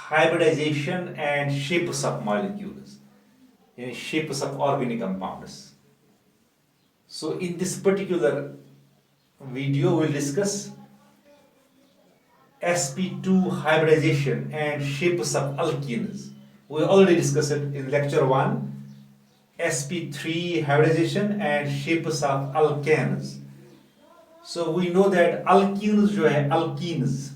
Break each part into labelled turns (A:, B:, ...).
A: hybridization and shapes of molecules, shapes of organic compounds. So in this particular video we'll discuss sp2 hybridization and shapes of alkenes. We already discussed it in lecture 1, sp3 hybridization and shapes of alkanes. So we know that alkenes जो है alkenes,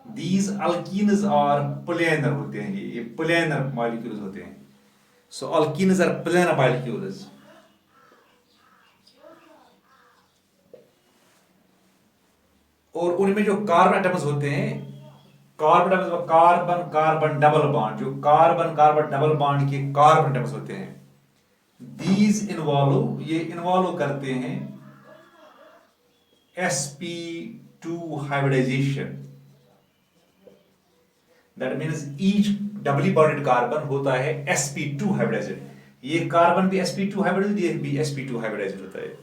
A: these alkenes are planar होते हैं, ये planar molecules होते हैं. So alkenes are planar molecules. और उनमें जो कार्बन एटम्स होते हैं, carbon atoms carbon carbon double bond, जो कार्बन कार्बन डबल बॉन्ड के कार्बन एटम्स होते हैं, these इन्वॉल्व, ये इन्वॉल्व करते हैं sp2 hybridization. That means each doubly bonded carbon होता है sp2 hybridized. ये कार्बन भी sp2 hybridized, ये भी sp2 hybridized होता है.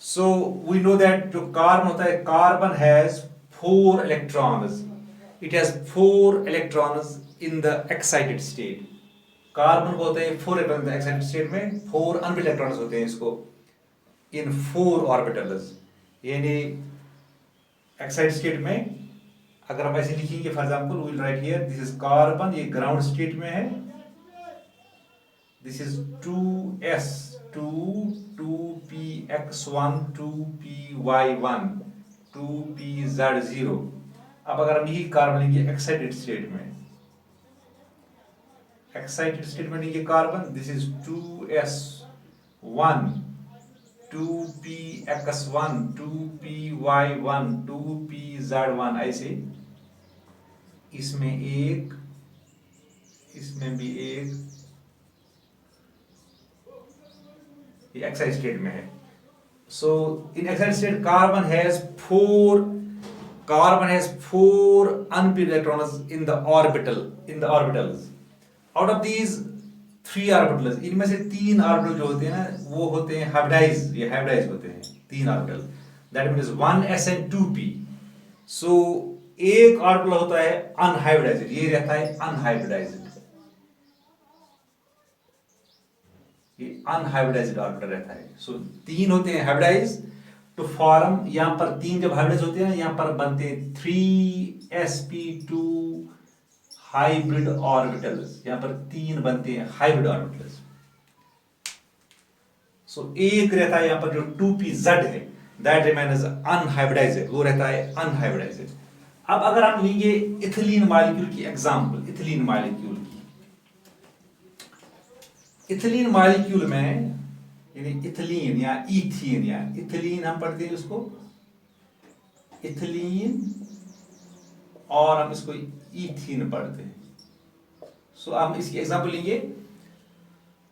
A: So we know that जो कार्बन होता है, carbon has 4 electrons. It has 4 electrons in the excited state. Carbon को होता है 4 electrons in the excited state में, 4 unfilled electrons होते हैं इसको in 4 orbitals. यानी एक्साइटेड स्टेट में अगर हम ऐसे लिखेंगे, for example we will write here this is carbon, ये ग्राउंड स्टेट में है, this is 2s 2px1 2py1 2pz0. अब अगर हम यही कार्बन लेंगे एक्साइटेड स्टेट में, एक्साइटेड स्टेट में लेंगे carbon, this is 2s1 2px1 2py1 2pz1, ऐसे इसमें एक, इसमें भी एक, ये एक्साइटेड स्टेट में है. So in excited state carbon has 4 unpaired electrons in the orbitals. Out of these 3 orbitals, इनमें से 3 ऑर्बिटल जो होते हैं ना, वो होते हैं हाइब्रिडाइज, ये हाइब्रिडाइज होते हैं 3 orbital. That means 1s and 2p. सो एक ऑर्बिटल होता है अनहाइब्रिडाइज्ड, ये रहता है अनहाइब्रिडाइज्ड, ये अनहाइब्रिडाइज्ड ऑर्बिटल रहता है. सो 3 होते हैं हाइब्रिडाइज टू फॉर्म, यहां पर 3 जब हाइब्रिडाइज होते हैं, यहां पर बनते हैं 3sp2 हाइब्रिड ऑर्बिटल्स. यहां पर 3 बनते हैं हाइब्रिड ऑर्बिटल्स. सो एक रहता है यहां पर जो 2pz है, दैट रिमेन्स अनहाइब्रिडाइज्ड, वो रहता है अनहाइब्रिडाइज्ड. अब अगर हम लेंगे इथिलीन मॉलिक्यूल की एग्जांपल, इथिलीन मॉलिक्यूल की, इथिलीन मॉलिक्यूल में यानी इथिलीन या इथीन या इथिलीन हम पढ़ते हैं उसको इथिलीन, और हम इसको इथीन पढ़ते हैं. सो हम इसकी एग्जांपल लेंगे.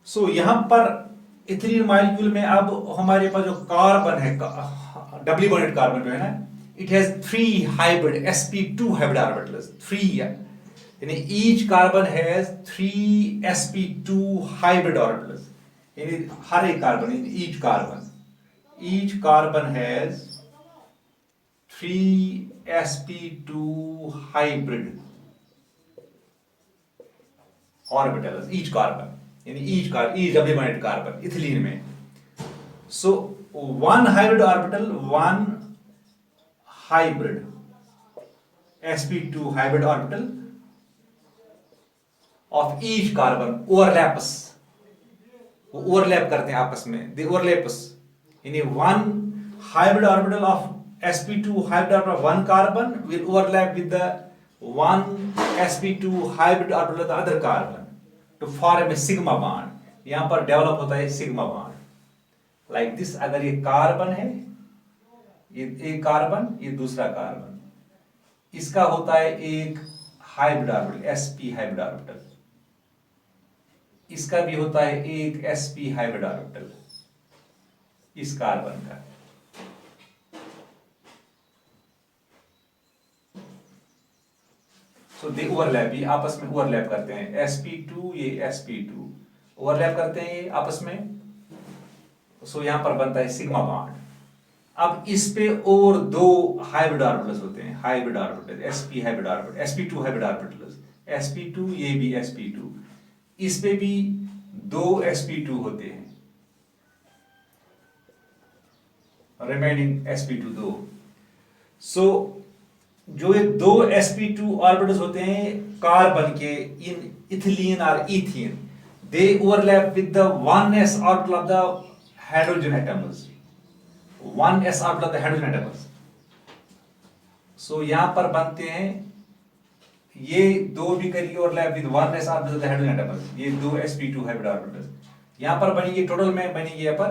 A: सो यहां पर इथिलीन मॉलिक्यूल में अब हमारे पास जो कार्बन है, डबली बॉन्डेड कार्बन जो है ना, it has 3 hybrid sp2 hybrid orbitals. 3 यानी each carbon has 3 sp2 hybrid orbitals. यानी हर एक carbon, each carbon has 3 sp2 hybrid orbitals, each carbon, यानी each doubly bonded carbon ethylene में. So 1 hybrid orbital, 1 hybrid sp2 hybrid orbital of each carbon overlaps, वो overlap करते हैं आपस में, दे ओवरलैप्स. यानी 1 hybrid orbital of sp2 hybrid orbital of 1 carbon will overlap with the 1 sp2 hybrid orbital of the other carbon to form a sigma bond. यहां पर develop होता है सिग्मा बॉन्ड लाइक दिस. अगर ये carbon है, ये एक कार्बन, ये दूसरा कार्बन, इसका होता है एक hybrid orbital sp hybrid orbital, इसका भी होता है एक sp हाइब्रिड ऑर्बिटल इस कार्बन का. सो दे ओवरलैप, ये आपस में ओवरलैप करते हैं, sp2 ये sp2 ओवरलैप करते हैं ये आपस में. सो यहां पर बनता है सिग्मा बॉन्ड. अब इस पे और दो हाइब्रिड ऑर्बिटल्स होते हैं, hybrid orbital, sp hybrid orbital, sp2 hybrid orbitals, sp2, ये भी sp2, इस पे भी दो sp2 होते हैं, रिमेनिंग sp2 दो। सो जो ये दो sp2 ऑर्बिटल्स होते हैं कार्बन के इन इथिलीन और ethene, they overlap with the 1s orbital of the hydrogen atoms, 1s orbital of the hydrogen atoms. So यहां पर बनते हैं ये दो भी करिए overlap with 1s orbital of the hydrogen atoms, ये दो sp2 हाइब्रिड ऑर्बिटल्स यहां पर बनेंगे, टोटल में बनेंगे यहां पर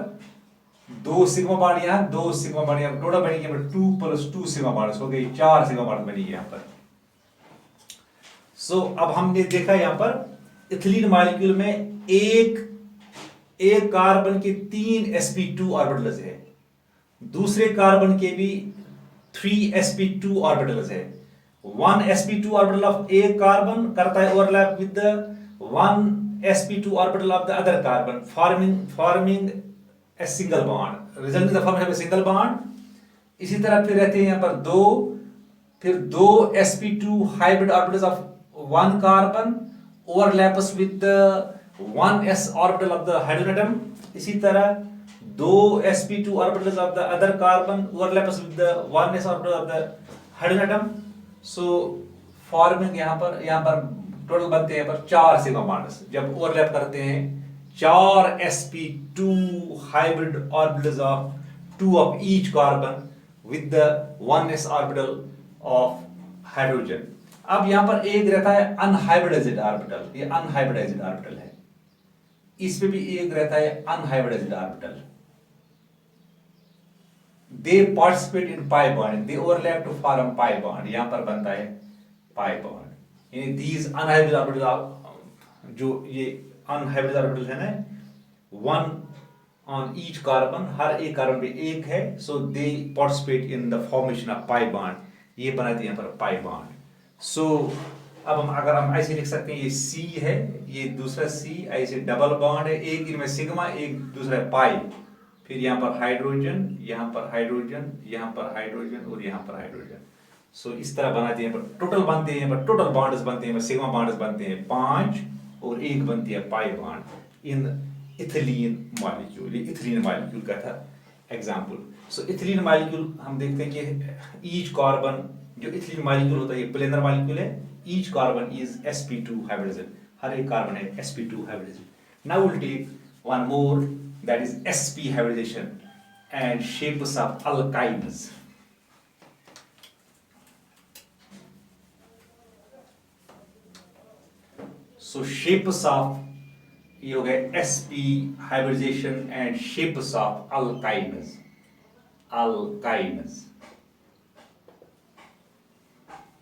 A: दो सिग्मा बॉन्ड, यहां दो सिग्मा बॉन्ड, यहां टोटल बनेंगे 2 + 2 सिग्मा बॉन्ड्स हो गए, 4 सिग्मा बॉन्ड बनेंगे यहां पर। सो अब हमने देखा यहां पर इथिलीन मॉलिक्यूल में एक कार्बन के 3 sp2 ऑर्बिटल्स है, दूसरे कार्बन के भी 3 sp2 ऑर्बिटल्स है। 1 sp2 orbital of A carbon करता है overlap with the 1 sp2 orbital of the other carbon, forming a single bond, result in the form of a single bond. इसी तरह फिर रहते हैं यहां पर दो sp2 hybrid orbitals of 1 carbon overlaps with the 1s orbital of the hydrogen atom. इसी तरह दो sp2 orbitals of the other carbon overlaps with the 1s orbital of the hydrogen atom. So forming यहां पर total बनते हैं यहां पर 4 sigma bonds, जब ओवरलैप करते हैं 4 sp2 hybrid orbitals of 2 of each carbon with the 1s orbital of hydrogen। अब यहां पर एक रहता है अनहाइब्रिडाइज्ड ऑर्बिटल, ये अनहाइब्रिडाइज्ड ऑर्बिटल है, इस पे भी एक रहता है unhybridized orbital. They participate in pi bond, they overlap to form pi bond, यहां पर बनता है पाई बॉन्ड। यानी दीज अनहाइब्रिड ऑर्बिटल, जो ये अनहाइब्रिड ऑर्बिटल है ना, 1 ऑन ईच कार्बन, हर एक कार्बन पे एक है, so they participate in the formation of pi bond, ये बनाते हैं यहाँ पर पाई बॉन्ड। सो अब अगर हम ऐसे लिख सकते हैं, ये C है, ये दूसरा C, ऐसे डबल बॉन्ड है, एक इनमें सिग्मा, एक दूसरा पाई, फिर यहाँ पर हाइड्रोजन, यहाँ पर हाइड्रोजन, यहाँ पर हाइड्रोजन और यहाँ पर हाइड्रोजन। सो इस तरह बनाते हैं, पर टोटल बनते हैं, पर टोटल बॉन्ड्स बनते हैं, सिग्मा बॉन्ड्स बनते हैं 5 और एक बनती है pi bond in ethylene molecule. ये इथिलीन मॉलिक्यूल का था एग्जांपल। सो इथिलीन मॉलिक्यूल हम देखते हैं कि ईच कार्बन, जो इथिलीन मॉलिक्यूल होता है ये प्लेनर मॉलिक्यूल है, each carbon is sp2 hybridised, हर एक कार्बन है sp2 hybridised. Now will take one more, that is sp hybridisation and shapes of alkynes. So shapes of, ये हो गए sp hybridisation and shapes of alkynes,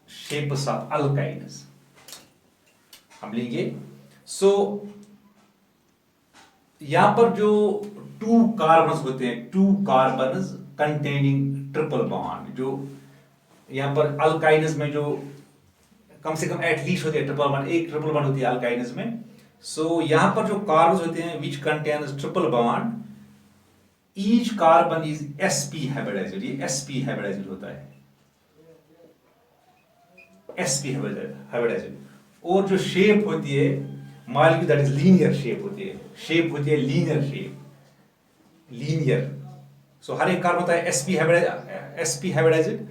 A: shapes of alkynes हम लेंगे। सो यहां पर जो 2 कार्बन्स होते हैं, 2 कार्बन्स कंटेनिंग ट्रिपल बॉन्ड, जो यहां पर अल्काइन्स में जो कम से कम एटलीस्ट होती है ट्रिपल बॉन्ड, एक ट्रिपल बॉन्ड होती है अल्काइन्स में। सो यहां पर जो कार्बन्स होते हैं which contains triple bond, each carbon is sp hybridized, ये sp हाइब्रिडाइज्ड होता है, sp हाइब्रिडाइज्ड। और जो शेप होती है molecule, that is linear shape होती है, लीनियर शेप, लीनियर। सो हर एक कार्बन होता है sp हाइब्रिडाइज्ड।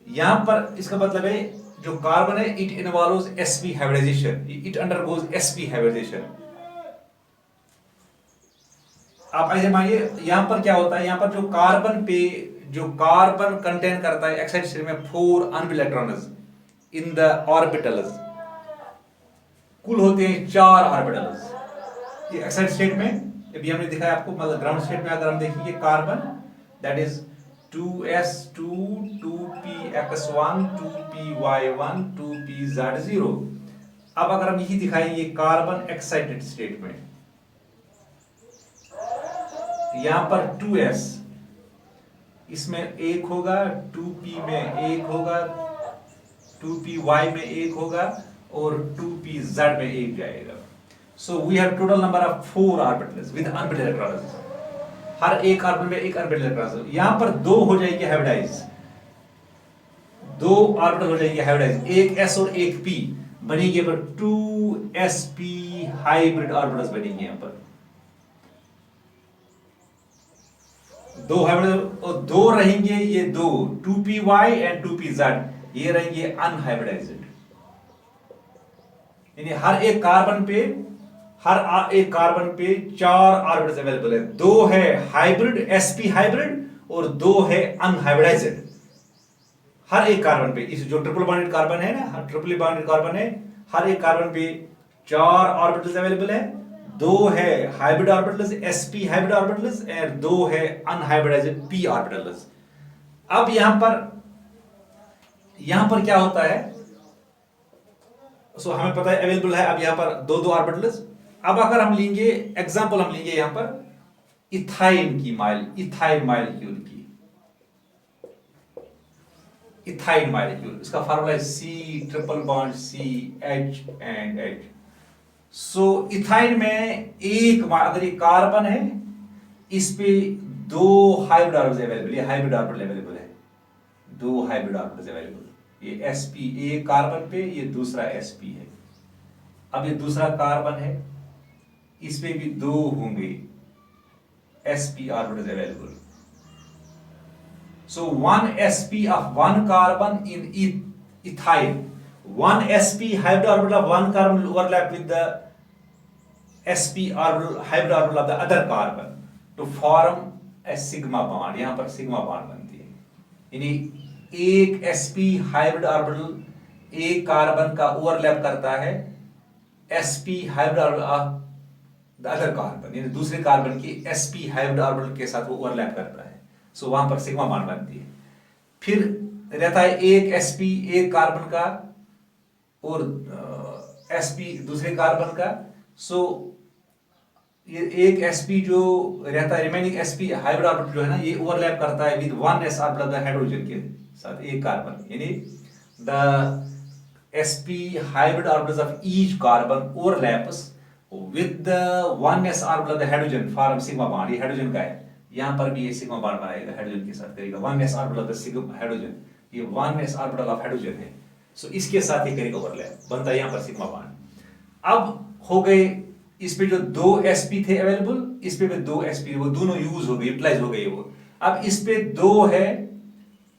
A: यहां पर इसका मतलब है जो कार्बन है it involves sp hybridization, it undergoes sp hybridization. आप ऐसे मानिए यहां पर क्या होता है, यहां पर जो कार्बन कंटेन करता है एक्साइटेड स्टेट में 4 unveil electrons in the orbitals, कुल होते हैं 4 ऑर्बिटल्स ये एक्साइटेड स्टेट में। अभी हमने दिखाया आपको, मतलब ग्राउंड स्टेट में अगर हम देखेंगे carbon, that is 2s2 2px1 2py1 2pz0। अब अगर हम यही दिखाएंगे कार्बन एक्साइटेड स्टेट में, यहां पर 2s, इसमें एक होगा, 2p में एक होगा, 2py में एक होगा और 2pz में एक जाएगा। So we have total number of 4 orbitals with unfilled electrons. हर एक कार्बन में एक ऑर्बिटल ट्रांसफर, यहां पर दो हो जाएगी हाइब्रिडाइज, दो ऑर्बिटल हो जाएंगे हाइब्रिडाइज, एक s और एक p बनेंगे पर 2sp हाइब्रिड ऑर्बिटल्स बनेंगे यहां पर, दो हाइब्रिड और दो रहेंगे ये दो 2py एंड 2pz, ये रहेंगे अनहाइब्रिडाइज्ड। यानी हर एक कार्बन पे, हर एक कार्बन पे चार ऑर्बिटल्स अवेलेबल है, दो है हाइब्रिड sp हाइब्रिड और दो है अनहाइब्रिडाइज्ड हर एक कार्बन पे। इस जो ट्रिपल बॉन्डेड कार्बन है ना, ट्रिपल बॉन्डेड कार्बन है, हर एक कार्बन पे चार ऑर्बिटल्स अवेलेबल है, दो है hybrid orbitals sp hybrid orbitals और दो है अनहाइब्रिडाइज्ड p ऑर्बिटल्स। अब यहां पर क्या होता है, सो हमें पता है अवेलेबल है अब यहां पर दो दो ऑर्बिटल्स। अब अगर हम लेंगे एग्जांपल, हम लेंगे यहां पर इथाइन की इथाइन मालिक्यूल की, इथाइन मालिक्यूल, इसका फार्मूला है C triple bond C H and H। So ethyne में एक अगर ये कार्बन है, इस पे दो हाइब्रिड ऑर्बिटल्स अवेलेबल, ये हाइब्रिड ऑर्बिटल अवेलेबल है, दो हाइब्रिड ऑर्बिटल्स अवेलेबल, ये sp एक कार्बन पे, ये दूसरा sp है। अब ये दूसरा कार्बन है, इस पे भी दो होंगे sp orbitals available. So one sp of one carbon in ethyl, one sp hybrid orbital of one carbon will overlap with the sp orbital hybrid orbital of the other carbon to form a sigma bond। यहां पर sigma bond बनती है, यानी एक sp hybrid orbital एक carbon का overlap करता है sp hybrid orbital of the other carbon, यानी दूसरे कार्बन की sp हाइब्रिड ऑर्बिटल के साथ वो ओवरलैप करता है, सो वहां पर सिग्मा बॉन्ड बनती है। फिर रहता है एक sp एक कार्बन का और sp दूसरे कार्बन का, सो ये एक sp जो रहता है रिमेनिंग sp हाइब्रिड ऑर्बिटल जो है ना, ये ओवरलैप करता है with one s orbital of the hydrogen के साथ एक कार्बन, यानी the sp hybrid orbitals of each carbon overlaps with the one s orbital of the hydrogen form sigma bond. ये हाइड्रोजन का है, यहां पर भी ये सिग्मा बॉन्ड बनाएगा, हाइड्रोजन के साथ करेगा, one s orbital of the sigma hydrogen, ये one s orbital of hydrogen है, सो इसके साथ ही करेगा ओवरलैप, बनता है यहां पर सिग्मा बॉन्ड। अब हो गए इस पे जो दो sp थे अवेलेबल, इस पे भी दो sp, वो दोनों यूज हो गए, यूटिलाइज हो गए वो। अब इस पे दो है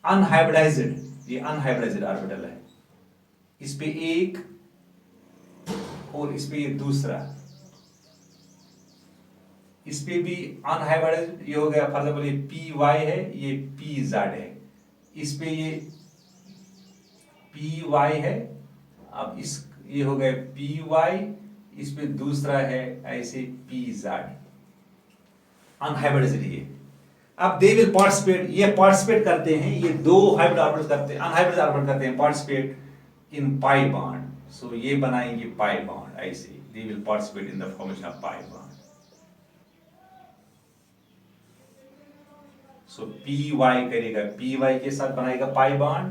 A: अनहाइब्रिडाइज्ड, ये अनहाइब्रिडाइज्ड ऑर्बिटल है, इस पे एक और इस पे ये दूसरा, इस पे भी अनहाइब्रिडाइज्ड, ये हो गया फॉर एग्जांपल ये py है, ये pz है, इस पे ये py है, अब इस ये हो गया py, इस पे दूसरा है ऐसे pz, अनहाइब्रिडाइज्ड ये। अब दे विल पार्टिसिपेट, ये पार्टिसिपेट करते हैं, ये दो हाइब्रिड ऑर्बिटल्स करते हैं, अनहाइब्रिड ऑर्बिटल करते हैं पार्टिसिपेट इन पाई बॉन्ड, सो ये बनाएंगे पाई बॉन्ड ऐसे, they will participate in the formation of pi bond. So py करेगा, py के साथ बनाएगा पाई बॉन्ड,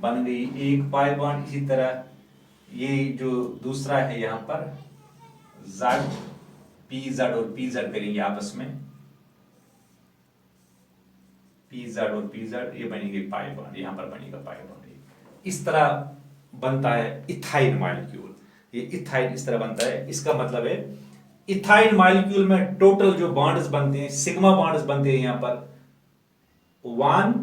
A: बन गई एक पाई बॉन्ड। इसी तरह ये जो दूसरा है यहां पर z, pz और pz करेंगे आपस में, pz और pz, ये बनेगी पाई बॉन्ड, यहां पर बनेगा पाई बॉन्ड। इस तरह बनता है इथाइन मॉलिक्यूल, ये इथाइन इस तरह बनता है। इसका मतलब है इथाइन मॉलिक्यूल में टोटल जो बॉन्ड्स बनते हैं, सिग्मा बॉन्ड्स बनते हैं यहां पर 1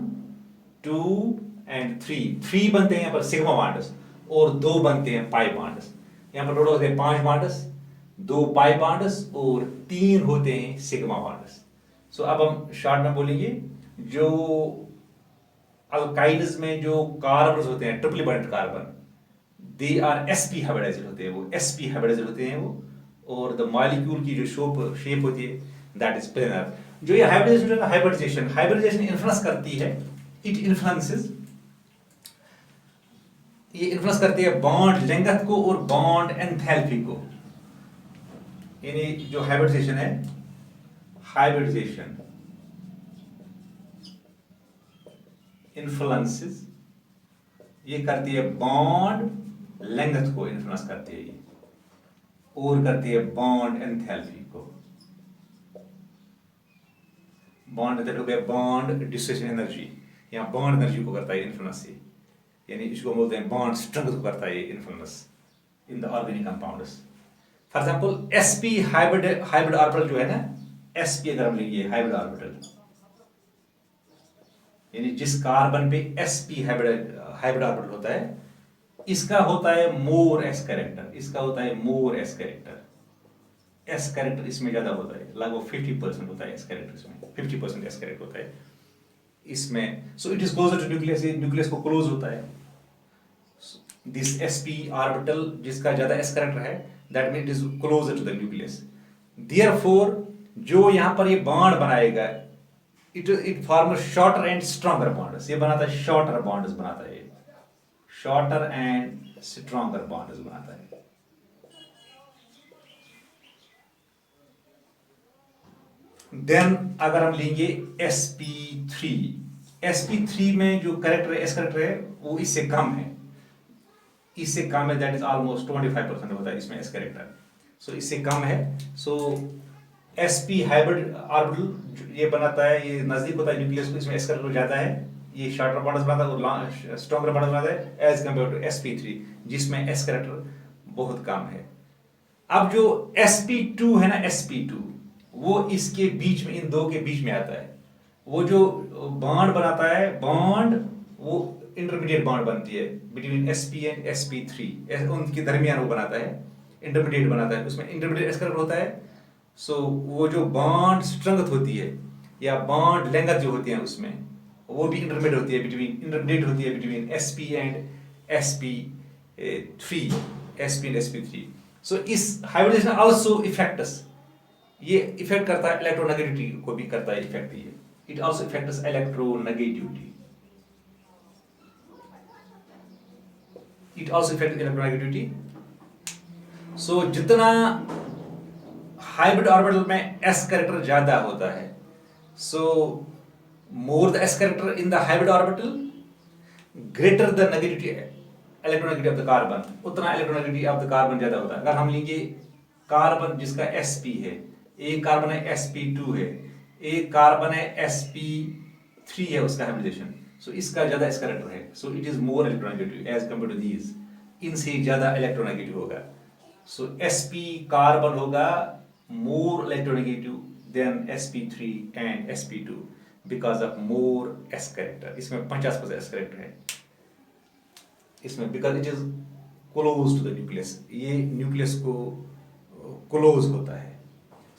A: 2 एंड 3 बनते हैं यहां पर सिग्मा बॉन्ड्स, और 2 बनते हैं पाई बॉन्ड्स। यहां पर टोटल होते हैं 5 बॉन्ड्स, 2 पाई बॉन्ड्स और 3 होते हैं सिग्मा बॉन्ड्स। सो अब हम शॉर्ट में बोलेंगे, जो अल्काइन्स में जो कार्बन्स होते हैं triple bonded carbon, they are sp hybridized होते हैं, वो sp हाइब्रिडाइज्ड होते हैं वो, और द मॉलिक्यूल की जो शेप होती है दैट इज प्लेनर। जो ये हाइब्रिडाइजेशन इन्फ्लुएंस करती है, इट इन्फ्लुएंसेस, ये इन्फ्लुएंस करती है बॉन्ड लेंथ को और बॉन्ड एंथैल्पी को। यानी जो हाइब्रिडाइजेशन है, हाइब्रिडाइजेशन इन्फ्लुएंसेस, ये करती है बॉन्ड लेंथ को इन्फ्लुएंस करती है ये, और करती है बॉन्ड एंथैल्पी को। बॉन्ड दैट हो गया बॉन्ड डिस्ट्रीब्यूशन एनर्जी, या बॉन्ड एनर्जी को करता है इन्फ्लुएंस ये, यानी इसको बोलते हैं बॉन्ड स्ट्रेंथ को करता है ये influence in the organic compounds. For example sp hybrid orbital जो है ना, sp अगर हम लेंगे हाइब्रिड ऑर्बिटल, यानी जिस कार्बन पे sp हाइब्रिड ऑर्बिटल होता है, इसका होता है मोर s कैरेक्टर, इसका होता है मोर s कैरेक्टर। s कैरेक्टर इसमें ज्यादा होता है, लगभग 50% होता है s कैरेक्टर इसमें, 50% s कैरेक्टर होता है इसमें। So it is closer to nucleus, nucleus को क्लोज होता है दिस sp ऑर्बिटल जिसका ज्यादा s कैरेक्टर है, that mean it is closer to the nucleus. Therefore जो यहां पर ये बॉन्ड बनाएगा, it form shorter and stronger bonds, ये बनाता है शॉर्टर बॉन्ड्स बनाता है, शॉर्टर एंड स्ट्रॉन्गर बॉन्ड्स बनाता है। देन अगर हम लेंगे sp3, sp3 में जो कैरेक्टर है, s कैरेक्टर है, वो इससे कम है, इससे कम है, दैट इज ऑलमोस्ट 25% होता है इसमें s कैरेक्टर, सो इससे कम है। सो sp हाइब्रिड ऑर्बिटल ये बनाता है, ये नजदीक होता है न्यूक्लियस को, इसमें s कैरेक्टर ज्यादा है, ये शॉर्टर बॉन्ड्स बनाता है और स्ट्रॉन्गर बॉन्ड्स बनाता है एज कंपेयर टू sp3 जिसमें s कैरेक्टर बहुत कम है। अब जो sp2 है ना, sp2 वो इसके बीच में, इन दो के बीच में आता है, वो जो बॉन्ड बनाता है, बॉन्ड वो इंटरमीडिएट बॉन्ड बनती है बिटवीन sp एंड sp3, उनके दरमियान वो बनाता है, इंटरमीडिएट बनाता है, उसमें इंटरमीडिएट s कैरेक्टर होता है। सो वो जो बॉन्ड स्ट्रेंथ होती है या बॉन्ड लेंथ जो होती है उसमें, वो भी इंटरमीडिएट होती है between sp and sp3। So इस हाइब्रिडेशन आल्सो इफेक्ट्स, ये इफेक्ट करता है इलेक्ट्रोनेगेटिविटी को भी करता है इफेक्ट, ये it also affects electronegativity, it also affects electronegativity. So जितना हाइब्रिड ऑर्बिटल में s कैरेक्टर ज्यादा होता है, so more the s character in the hybrid orbital, greater the negativity electronegativity of the carbon, उतना इलेक्ट्रोनेगेटिविटी ऑफ द कार्बन ज्यादा होता है। अगर हम लेंगे कार्बन जिसका sp है, एक कार्बन है sp2 है, एक कार्बन है sp3 है उसका हाइब्रिडेशन, सो इसका ज्यादा s कैरेक्टर है, so it is more electronegative as compare to these, इनसे ज्यादा इलेक्ट्रोनेगेटिव होगा। सो sp कार्बन होगा more electronegative than sp3 and sp2 because of more s character, इसमें 50% s character है इसमें, because it is close to the nucleus, ये nucleus को close होता है।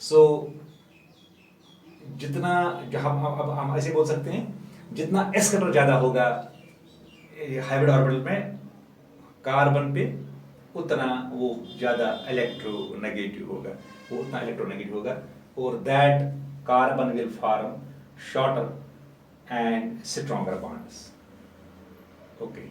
A: सो जितना अब हम ऐसे बोल सकते हैं, जितना s कैरेक्टर ज्यादा होगा हाइब्रिड ऑर्बिटल में कार्बन पे, उतना वो ज्यादा इलेक्ट्रोनेगेटिव होगा, वो उतना इलेक्ट्रोनेगेटिव होगा, और that carbon will form shorter and stronger bonds. Okay.